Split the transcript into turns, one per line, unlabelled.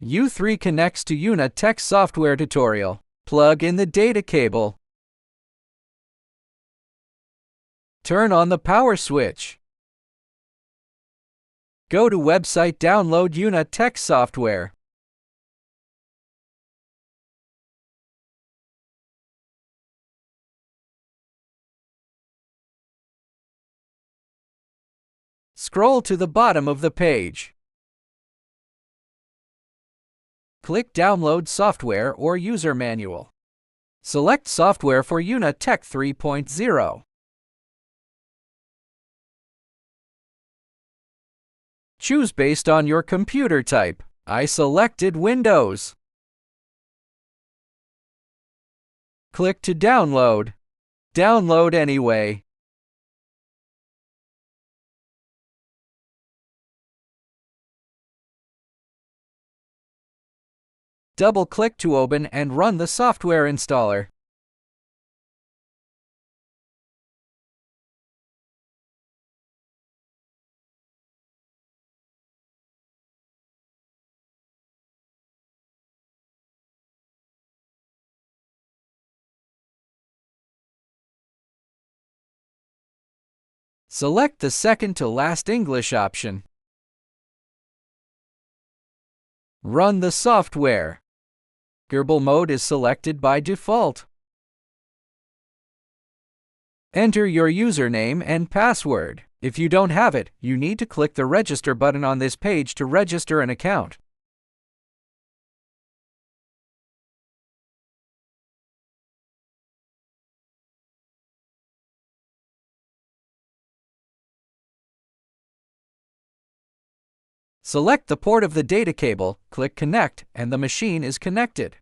U3 connects to UUNA TEK software tutorial. Plug in the data cable. Turn on the power switch. Go to website, download UUNA TEK software. Scroll to the bottom of the page. Click Download Software or User Manual. Select Software for UUNA TEK 3.0. Choose based on your computer type. I selected Windows. Click to download. Download anyway. Double-click to open and run the software installer. Select the second to last English option. Run the software. Gerbil mode is selected by default. Enter your username and password. If you don't have it, you need to click the Register button on this page to register an account. Select the port of the data cable, click Connect, and the machine is connected.